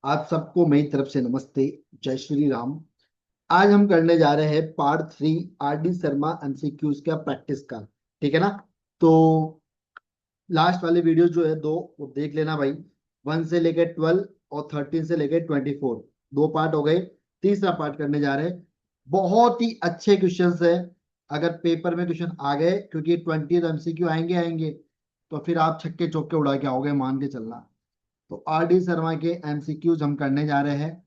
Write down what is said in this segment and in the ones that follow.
आप सबको मेरी तरफ से नमस्ते। जय श्री राम। आज हम करने जा रहे हैं part 3 R D Sharma MCQs का प्रैक्टिस का। ठीक है ना। तो लास्ट वाले वीडियो जो है दो, वो देख लेना भाई। 1 से लेकर 12 और 13 से लेकर 24, दो पार्ट हो गए। तीसरा पार्ट करने जा रहे हैं। बहुत ही अच्छे क्वेश्चंस है। अगर पेपर में क्वेश्चन आ गए, क्योंकि 20 एमसीक्यू आएंगे आएंगे, तो फिर आप छक्के चौके उड़ा के आओगे, मान के चलना। तो आर डी शर्मा के एमसीक्यूज हम करने जा रहे हैं।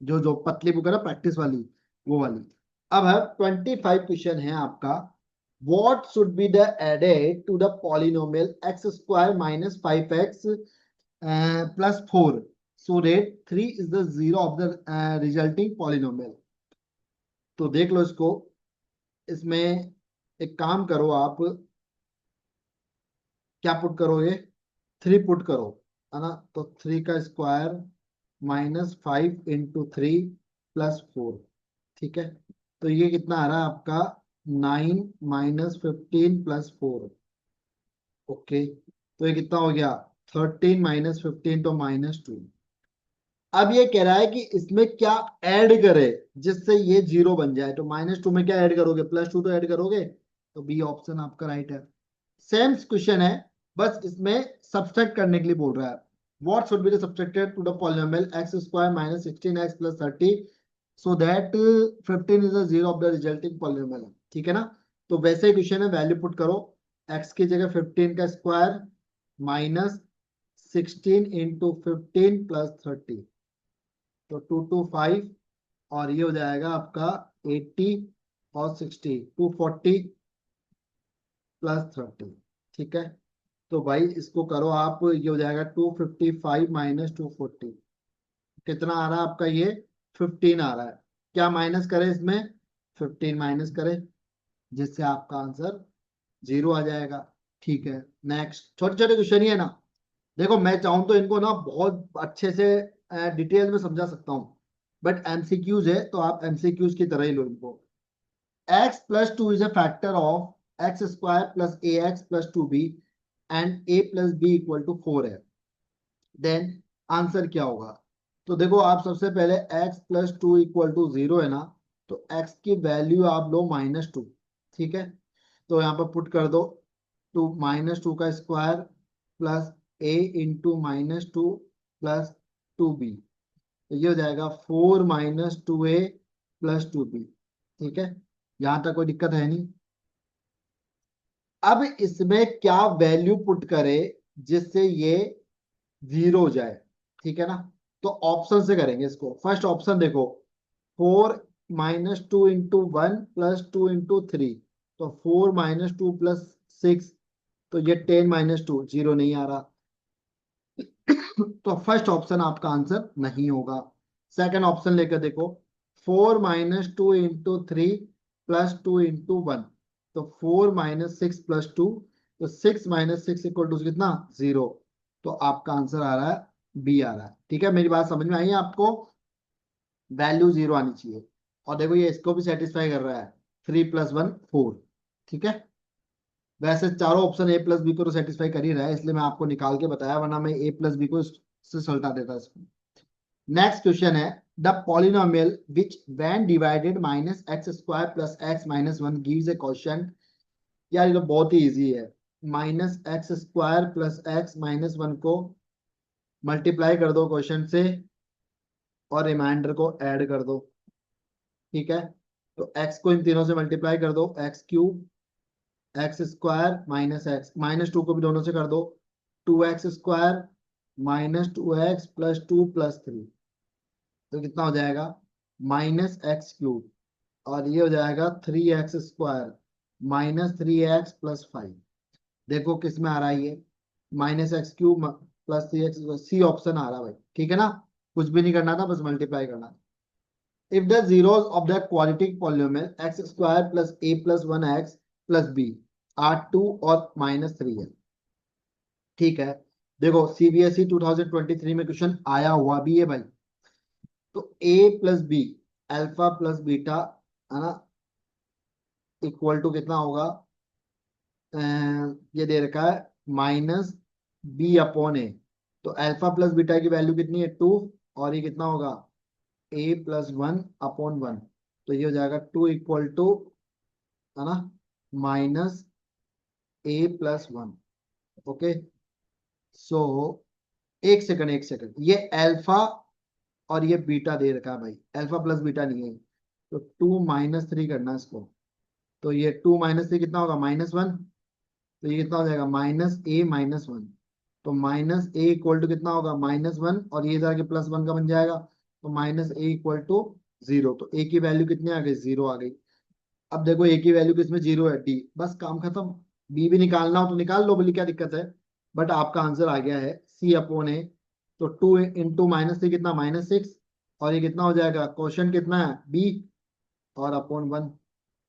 जो जो पतली बुक है ना, प्रैक्टिस वाली, वो वाली। अब है 25 क्वेश्चन है आपका। What should be the added to the polynomial x square minus 5x plus 4 so that 3 is the zero of the resulting polynomial. तो देख लो इसको। इसमें एक काम करो आप। क्या पुट करोगे? 3 पुट करो, है ना। तो 3 का स्क्वायर माइनस 5 इंटू 3 प्लस 4। ठीक है। तो ये कितना आ रहा है आपका? 9 माइनस 15 प्लस 4। ओके। तो ये कितना हो गया? 13 माइनस 15 तो -2। अब ये कह रहा है कि इसमें क्या ऐड करे जिससे ये जीरो बन जाए। तो -2 में क्या ऐड करोगे? +2 तो ऐड करोगे। तो बी ऑप्शन आपका राइट है। सेम क्वेश्चन है, बस इसमें सब्सट्रैक्ट करने के लिए बोल रहा है। What should be the subtracted to the polynomial x square minus 16x plus 30 so that 15 is the zero of the resulting polynomial. ठीक है ना। तो वैसे ही क्वेश्चन है, वैल्यू पुट करो। x की जगह 15 का स्क्वायर माइनस 16 इंटू 15 प्लस 30। तो 225, और ये हो जाएगा आपका 80 और 60 240 प्लस 30। ठीक है। तो भाई इसको करो आप, ये हो जाएगा 255 माइनस 240। कितना आ रहा है आपका? ये 15 आ रहा है। क्या माइनस करें इसमें? 15 माइनस करें, जिससे आपका आंसर जीरो आ जाएगा। ठीक है। नेक्स्ट, छोटे छोटे क्वेश्चन ही है ना। देखो, मैं चाहूं तो इनको ना बहुत अच्छे से डिटेल में समझा सकता हूँ, बट एमसीक्यूज है तो आप एमसीक्यूज की तरह ही लो इनको। x+2 is a factor of x square plus ax plus 2b and a plus b equal to 4 है। देन आंसर क्या होगा? तो देखो, आप सबसे पहले x+2 इक्वल टू 0 है ना। तो x की वैल्यू आप लो -2। ठीक है। तो यहाँ पर पुट कर दो। -2 का square plus a into -2 plus 2b। तो ये हो जाएगा 4 - 2a प्लस 2b। ठीक है। यहां तक कोई दिक्कत है नहीं। अब इसमें क्या वैल्यू पुट करे जिससे ये जीरो हो जाए? ठीक है ना। तो ऑप्शन से करेंगे इसको। फर्स्ट ऑप्शन देखो, 4 - 2 इंटू 1 प्लस 2 इंटू 3। तो 4 - 2 प्लस 6। तो ये 10 - 2 जीरो नहीं आ रहा। तो फर्स्ट ऑप्शन आपका आंसर नहीं होगा। सेकंड ऑप्शन लेकर देखो, 4 - 2 इंटू 3 प्लस 2 इंटू 1। तो 4 - 6 प्लस 2। तो 6 - 6 इक्वल टू कितना? जीरो। तो आपका आंसर आ रहा है बी आ रहा है। ठीक है, मेरी बात समझ में आई है आपको? वैल्यू जीरो आनी चाहिए। और देखो, ये इसको भी सेटिस्फाई कर रहा है। 3 + 1 4। ठीक है। वैसे चारों ऑप्शन ए प्लस बी को तो सेटिस्फाई कर ही रहा है, इसलिए मैं आपको निकाल के बताया, वरना मैं ए प्लस बी को इससे सल्टा देता इसको। नेक्स्ट क्वेश्चन है, the polynomial which when divided minus x square plus x minus 1 gives A question. यार ये तो बहुत ही इजी है। -x² प्लस एक्स माइनस 1 को मल्टीप्लाई कर दो क्वेश्चन से, और रिमाइंडर को ऐड कर दो। ठीक है। तो x को इन तीनों से मल्टीप्लाई कर दो, x³ x² माइनस एक्स, -2 को भी दोनों से कर दो। 2x² -2x plus 2 plus 3। तो कितना हो जाएगा? -x³ और ये हो जाएगा 3x² -3x प्लस 5। देखो किस में आ रहा है ये? -x³ plus 3x, C option आ रहा है भाई। ठीक है ना। कुछ भी नहीं करना था, बस मल्टीप्लाई करना। If the zeros of the quadratic polynomial x² plus a plus 1x plus b are 2 और -3 है। ठीक है। देखो, सीबीएसई 2023 में क्वेश्चन आया हुआ भी है भाई। तो a plus B, alpha plus beta, है ना, इक्वल टू कितना होगा? ये दे रखा है -b/a। तो अल्फा प्लस बीटा की वैल्यू कितनी है 2, और ये कितना होगा ए प्लस 1/1। तो ये हो जाएगा 2 इक्वल टू, है ना, -a+1। ओके, सो एक सेकंड एक सेकंड, ये अल्फा और ये बीटा दे रखा है भाई, अल्फा प्लस बीटा नहीं है। तो 2 - 3 करना है इसको। तो ये 2 - 3 कितना होगा -1। तो ये कितना हो जाएगा -a-1। तो -a इक्वल टू कितना होगा -1, और ये जाके +1 का बन जाएगा। तो -a इक्वल टू 0। तो a की वैल्यू कितनी आ गई, 0 आ गई। अब देखो a की वैल्यू किसमें 0 है, d, बस काम खत्म। b भी निकालना हो तो निकाल लो, बोली क्या दिक्कत है। बट आपका आंसर आ गया है c/a। तो 2 × -3 कितना -6, और ये कितना हो जाएगा, क्वेश्चन कितना है b, और अपॉन 1।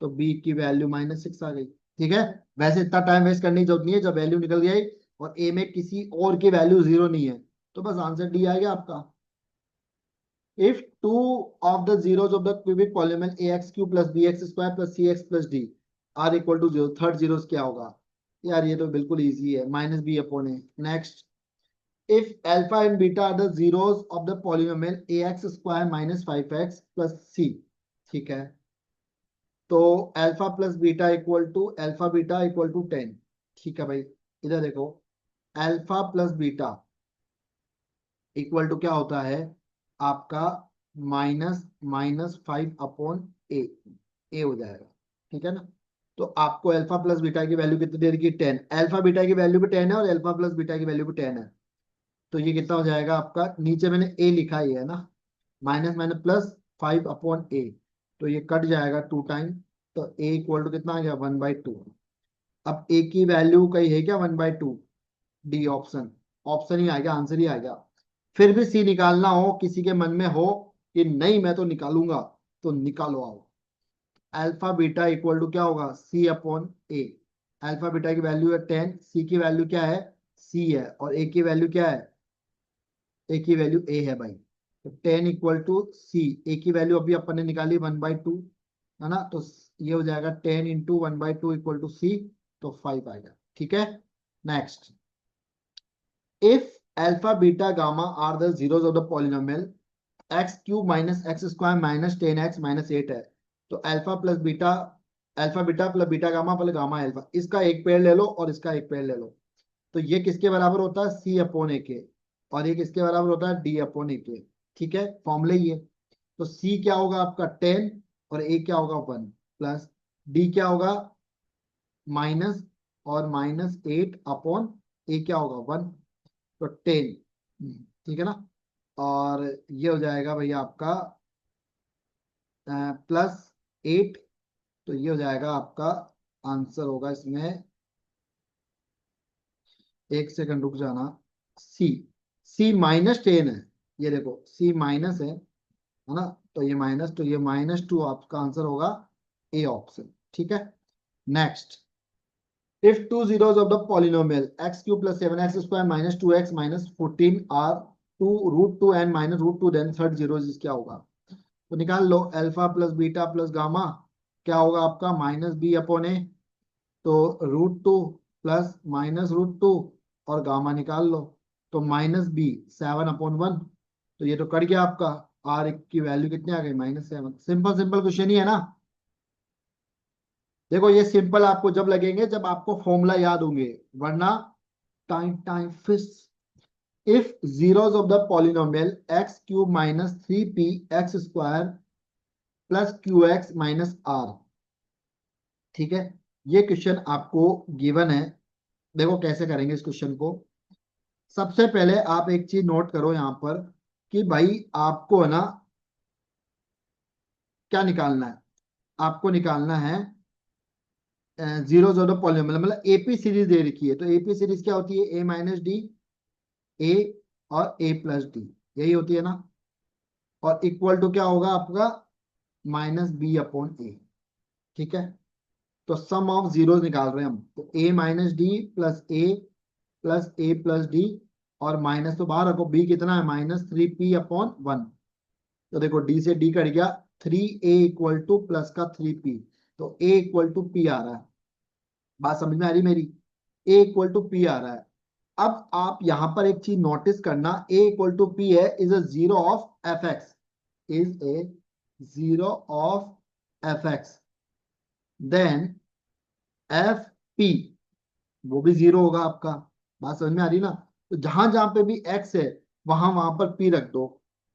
तो b की वैल्यू -6 आ गई। ठीक है, वैसे इतना टाइम वेस्ट करने की जरूरत नहीं है, जब वैल्यू निकल गई और a में किसी और की वैल्यू 0 नहीं है, तो बस आंसर डी आ गया आपका। If two of the zeros of the cubic polynomial ax³ + bx² + cx + d are equal to 0, third zeros क्या होगा। यार ये तो बिल्कुल इजी है, -b/a। Next, if alpha and beta are the zeros of the polynomial ax² - 5x + c, ठीक है, तो alpha plus beta equal to alpha beta equal to 10। ठीक है भाई, इधर देखो, alpha plus beta equal to क्या होता है आपका, -5/a, ए हो जाएगा। ठीक है ना, तो आपको अल्फा प्लस बीटा की वैल्यू कितनी दे रखी है 10, अल्फा बीटा की वैल्यू भी 10 है और अल्फा प्लस बीटा की वैल्यू भी 10 है। तो ये कितना हो जाएगा आपका, नीचे मैंने ए लिखा ही है ना, माइनस माइनस प्लस 5/a। तो ये कट जाएगा 2 टाइम। तो ए इक्वल टू कितना आ गया 1/2। अब ए की वैल्यू कहीं है क्या 1/2, डी ऑप्शन, ऑप्शन ही आ गया, आंसर ही आ गया। फिर भी सी निकालना हो, किसी के मन में हो कि नहीं मैं तो निकालूंगा, तो निकालो आओ। अल्फा बीटा इक्वल टू क्या होगा c/a। अल्फा बीटा की वैल्यू है 10, सी की वैल्यू क्या है, c है, और ए की वैल्यू क्या है, ए की वैल्यू a है भाई। तो 10 इक्वल टू सी, ए की वैल्यू अभी अपन ने निकाली 1/2, है ना, तो ये हो जाएगा 10 × 1/2 इक्वल टू सी। तो 5 आएगा। ठीक है, next, if alpha beta gamma are the zeros of the polynomial x³ - x² - 10x - 8 है, तो alpha beta plus beta gamma plus gamma alpha, इसका एक पेड़ ले लो और इसका एक पेड़ ले लो। तो ये किसके बराबर होता है c/a के, और ये किसके बराबर होता है d/a के। ठीक है, फॉर्मूला ही है। तो c क्या होगा आपका 10, और a क्या होगा 1, प्लस d क्या होगा माइनस, और -8/a क्या होगा 1। तो 10, ठीक है ना, और ये हो जाएगा भैया आपका +8। तो ये हो जाएगा आपका आंसर होगा इसमें, एक सेकंड रुक जाना, सी, सी -10 है। ये देखो सी माइनस है ना, तो ये माइनस, तो ये -2 आपका आंसर होगा, ए ऑप्शन। ठीक है, next, if two zeros of the polynomial x³ + 7x² - 2x - 14 are 2√2 and -√2, then third zero is क्या होगा। तो निकाल लो, alpha plus beta plus gamma क्या होगा आपका -b/a। तो √2 प्लस -√2 और गामा निकाल लो। तो -b 7/1। तो ये तो कट गया आपका, r की वैल्यू कितनी आ गई -7। सिंपल सिंपल क्वेश्चन ही है ना। देखो ये सिंपल आपको जब लगेंगे जब आपको फॉर्मूला याद होंगे, वरना time time fish. If zeros of the polynomial x³ - 3p(x² + qx - r, ठीक है, ये क्वेश्चन आपको गिवन है। देखो कैसे करेंगे इस क्वेश्चन को। सबसे पहले आप एक चीज नोट करो यहां पर, कि भाई आपको है ना क्या निकालना है, आपको निकालना है जीरोस ऑफ द पॉलिनोमियल, मतलब एपी सीरीज दे रखी है। तो एपी सीरीज क्या होती है, a - d, a और a+d, यही होती है ना। और इक्वल टू क्या होगा आपका -b/a। ठीक है, तो सम ऑफ जीरोस निकाल रहे हैं हम, तो a - d प्लस a+d, और माइनस तो बाहर रखो, b कितना है -3p/1। तो देखो d से d कट गया, 3a इक्वल टू प्लस का 3p। तो a इक्वल टू p आ रहा है, बात समझ में आ रही मेरी, a इक्वल टू p आ रहा है। अब आप यहां पर एक चीज नोटिस करना, a इक्वल टू पी है, is a zero of F X, is a zero of F X, then F P वो भी जीरो होगा आपका। बात समझ में आ रही ना? तो जहां जहां पे भी x है वहां वहां पर p रख दो।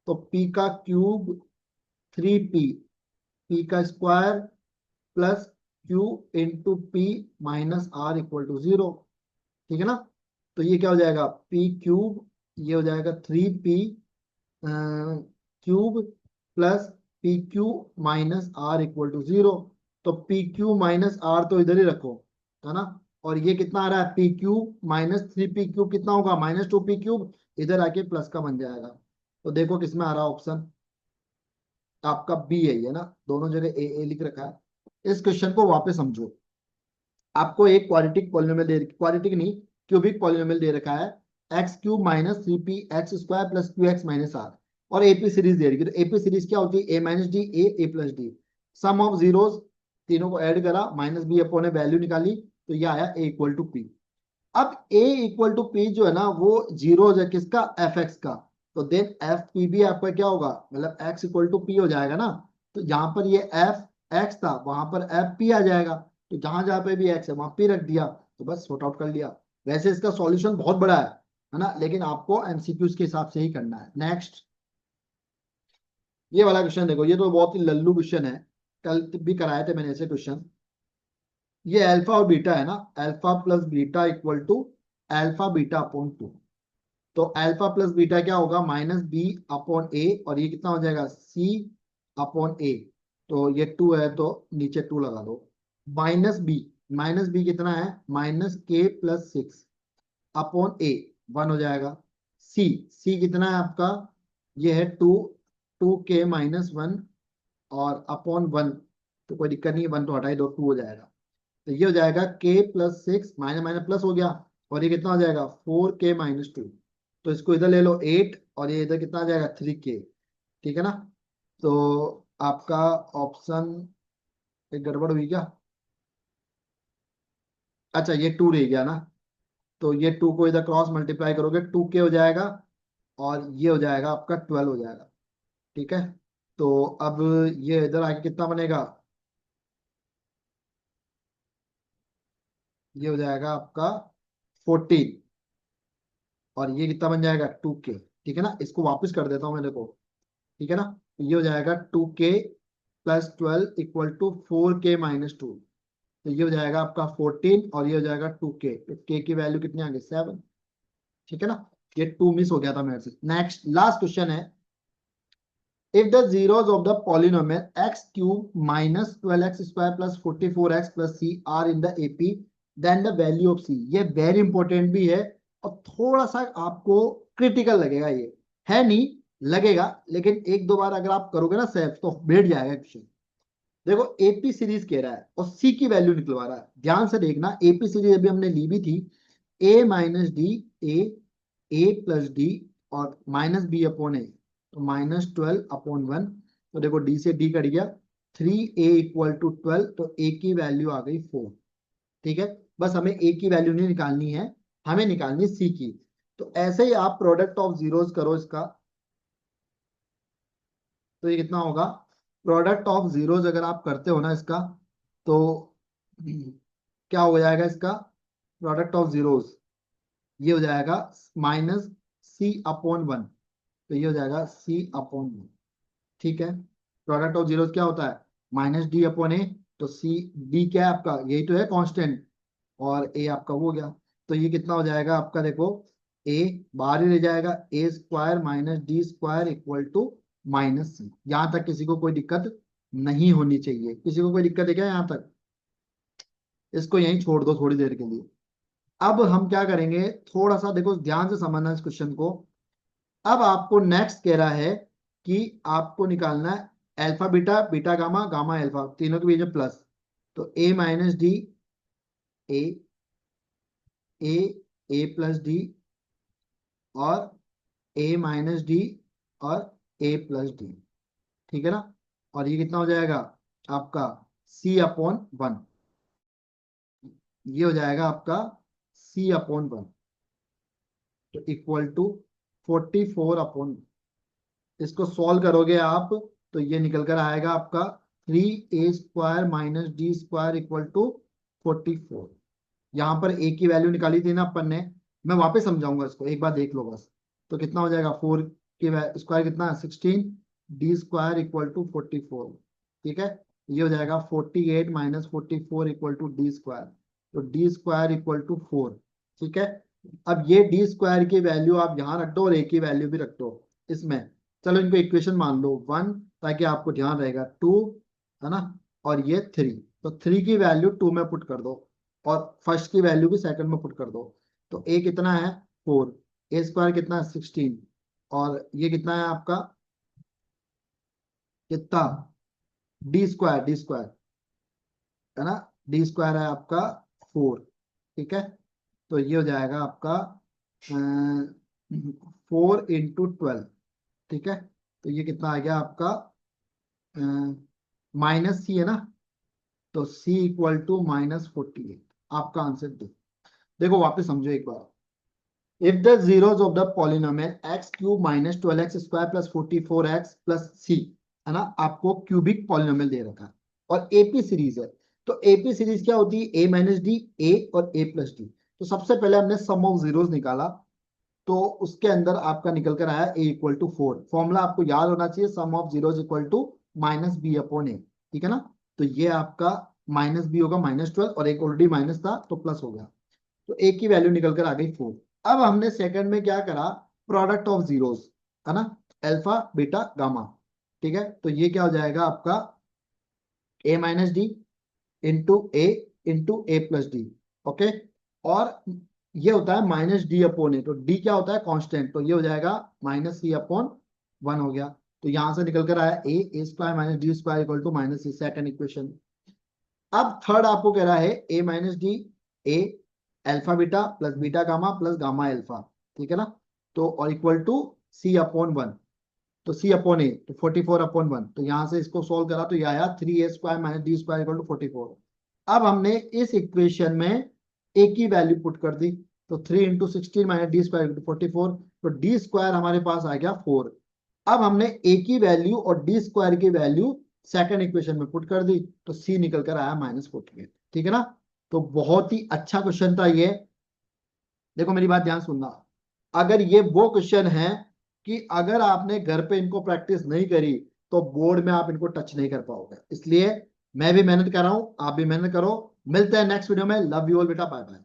तो p का क्यूब 3p, p का square plus q into P minus R equal to zero. ठीक है ना? तो ये क्या हो जाएगा, p क्यूब, ये हो जाएगा 3p cube plus P Q minus R equal to zero. तो पी क्यू माइनस आर तो इधर ही रखो, है ना? और ये कितना आ रहा है, P Q minus 3p cube कितना होगा, -2p क्यूब, इधर आके प्लस का बन जाएगा। तो देखो किसमें आ रहा है ऑप्शन, आपका बी है ये ना, दोनों जगह ए लिख रखा है। इस क्वेश्चन को वापस समझो। आपको एक क्वाड्रेटिक पॉलिनोमियल दे, क्वाड्रेटिक नहीं, क्यूबिक पॉलिनोमियल दे रखा है, x cube minus 3p x square plus q x minus r, और एपी सीरीज दे रही है। तो एपी सीरीज क्या होती है, a minus D, a plus d, sum of zeros, तीनों को ऐड करा, माइनस बी अपॉन वैल्यू निकाली, तो ये आया ए इक्वल टू पी। अब ए इक्वल टू पी जो है ना, वो जीरो है किसका, एफ एक्स का। तो देन एफ पी भी आपका क्या होगा, मतलब एक्स इक्वल टू पी हो जाएगा ना। तो जहां पर ये एफ एक्स था वहां पर एफ पी आ जाएगा। तो जहां जहां पे भी एक्स है वहां पी रख दिया, तो बस सॉर्ट आउट कर लिया। वैसे इसका सॉल्यूशन बहुत बड़ा है ना, लेकिन आपको एमसीक्यूज के हिसाब से ही करना है। नेक्स्ट, ये वाला क्वेश्चन देखो, ये तो बहुत ही लल्लू क्वेश्चन है, कल भी कराए थे मैंने ऐसे क्वेश्चन। ये अल्फा और बीटा है ना, alpha plus beta equal to alpha beta upon two. तो अल्फा प्लस बीटा क्या होगा, माइनस बी अपॉन ए, और ये कितना हो जाएगा, सी अपॉन ए। तो ये टू है तो नीचे टू लगा दो, माइनस बी, माइनस बी कितना है, माइनस के प्लस 6 अपॉन ए, 1 हो जाएगा। सी, सी कितना है आपका, ये है 2, 2k-1, और अपॉन 1, तो कोई दिक्कत नहीं, 1 तो हटा ही दो, 2 हो जाएगा। तो ये हो जाएगा k plus 6, minus minus plus हो गया, और ये कितना हो जाएगा, 4k-2। तो इसको इधर ले लो 8, और ये इधर कितना आ जाएगा, 3k। ठीक है ना? तो आपका ऑप्शन, एक गड़बड़ हुई क्या, अच्छा ये 2 रह गया ना। तो ये 2 को इधर क्रॉस मल्टीप्लाई करोगे, 2k हो जाएगा, और ये हो जाएगा आपका 12 हो जाएगा। ठीक है? तो अब ये इधर आके कितना बनेगा, ये हो जाएगा आपका 14, और ये कितना बन जाएगा, 2k। ठीक है ना? इसको वापस कर देता हूँ मैं, देखो। ठीक है ना? तो ये हो जाएगा 2k plus 12 equal to 4k-2। तो ये हो जाएगा आपका 14, और ये हो जाएगा 2k, तो k की वैल्यू कितनी आ गई, 7। ठीक है ना? ये 2 मिस हो गया था मेरे से। नेक्स्ट लास्ट क्वेश्चन है, if the zeros of the polynomial x cube minus 12x square plus 44x plus c are in the AP, then the value of c। ये वेरी इंपॉर्टेंट भी है, और थोड़ा सा आपको क्रिटिकल लगेगा, ये है नहीं, लगेगा, लेकिन एक दो बार अगर आप करोगे ना सेफ, तो बैठ जाएगा क्वेश्चन। देखो एपी सीरीज कह रहा है और सी की वैल्यू निकलवा रहा है, ध्यान से देखना। एपी सीरीज अभी हमने ली भी थी, ए माइनस डी, ए, ए प्लस डी, और माइनस बी अपॉन ए, तो -12/1। तो देखो डी से डी कट गया, 3a इक्वल टू 12, तो a की वैल्यू आ गई 4। ठीक है? बस हमें a की वैल्यू नहीं निकालनी है, हमें निकालनी c की। तो ऐसे ही आप प्रोडक्ट ऑफ जीरोस करो इसका, तो ये कितना होगा, प्रोडक्ट ऑफ जीरोस अगर आप करते हो ना इसका, तो क्या हो जाएगा इसका, प्रोडक्ट ऑफ जीरोस, ये हो जाएगा -c/1। तो ये हो जाएगा c/1। ठीक है? प्रोडक्ट ऑफ जीरोस क्या होता है, -d/a। तो सी, डी क्या है आपका, यही तो है कांस्टेंट, और ए आपका वो हो गया। तो ये कितना हो जाएगा आपका, देखो ए बाहर ही रह जाएगा, a square minus d square equal to -c। यहां तक किसी को कोई दिक्कत नहीं होनी चाहिए, किसी को कोई दिक्कत है क्या यहां तक? इसको यहीं छोड़ दो थोड़ी देर के लिए। अब हम क्या करेंगे, थोड़ा सा देखो ध्यान से समझना इस क्वेश्चन को। अब आपको नेक्स्ट कह रहा है कि आपको निकालना है alpha beta, beta gamma, gamma alpha, तीनों के बीच में प्लस। तो ए माइनस डी, ए, ए, ए प्लस डी, और ए माइनस डी, और ए प्लस डी। ठीक है ना? और ये कितना हो जाएगा आपका, c/1। ये हो जाएगा आपका c/1। तो इक्वल टू 44 इसको सॉल्व करोगे आप तो ये निकल कर आएगा आपका 3a² minus d² equal to 44। यहाँ पर a की वैल्यू निकाली थी ना अपन ने, मैं वापस समझाऊंगा इसको, एक बार देख लो बस। तो कितना हो जाएगा, 4 की स्क्वायर कितना है 16, d² इक्वल टू 44। ठीक है, ये हो जाएगा 48 माइनस 44 इक्वल टू d²। तो d² इक्वल टू 4। ठीक है, अब ये d² की वैल्यू आप यहाँ रख दो और a की वैल्यू भी रख दो इसमें। चलो इनको इक्वेशन मान लो 1, ताकि आपको ध्यान रहेगा 2, है ना, और ये 3। तो 3 की वैल्यू 2 में पुट कर दो और फर्स्ट की वैल्यू भी सेकंड में पुट कर दो। तो a कितना है 4, a² कितना है 16, और ये कितना है आपका, कितना, d² है ना, d² है आपका 4। ठीक है, तो ये हो जाएगा आपका 4 × 12। ठीक है, तो ये कितना आ गया आपका, माइनस सी है ना, तो c इक्वल टू -48 आपका आंसर दे। देखो वापस समझो एक बार, if the zeros of the polynomial x³ minus 12x² plus 44x plus c, है ना, आपको क्यूबिक पॉलिनोमियल दे रखा है और एपी सीरीज है। तो एपी सीरीज क्या होती है, a माइनस डी, ए और a प्लस डी। तो सबसे पहले हमने सम ऑफ जीरोस निकाला, तो उसके अंदर आपका निकल कर आया a इक्वल टू 4। फॉर्मूला आपको याद होना चाहिए, sum of zeros equal to minus b upon a. ठीक है ना, तो ये आपका माइनस बी होगा -12, और एक ऑलरेडी माइनस था तो प्लस हो गया। तो ए की वैल्यू निकल कर आ गई 4। अब हमने सेकंड में क्या करा, प्रोडक्ट ऑफ जीरोस, है ना, अल्फा बीटा गामा। ठीक है, तो ये क्या हो जाएगा आपका a minus D into A plus D. Okay, और ये होता है माइनस डी अपॉन ए, तो डी क्या होता है कांस्टेंट, तो ये हो जाएगा -c/1 हो गया। तो यहां से निकल कर आया a² minus d² equal to -c, second equation. अब थर्ड आपको कह रहा है a minus D, A alpha beta plus beta gamma plus gamma alpha. ठीक है ना, तो और इक्वल टू c/1। तो c/a, तो 44/1। तो यहां से इसको सोल्व करा तो ये आया 3a² minus d² equal to 44। अब हमने इस इक्वेशन में a की वैल्यू पुट कर दी, तो 3 × 16 माइनस d² इक्वल टू 44। तो d² हमारे पास आ गया 4। अब हमने a की वैल्यू और d² की वैल्यू सेकंड इक्वेशन में पुट कर दी, तो c निकल कर आया -48। ठीक है ना, तो बहुत ही अच्छा क्वेश्चन था ये। देखो मेरी बात ध्यान सुनना, अगर ये वो क्वेश्चन है कि अगर आपने घर पे इनको प्रैक्टिस नहीं करी तो बोर्ड में आप इनको टच नहीं कर पाओगे। इसलिए मैं भी मेहनत कर रहा हूं, आप भी मेहनत करो। मिलते हैं नेक्स्ट वीडियो में। लव यू ऑल बेटा, बाय बाय।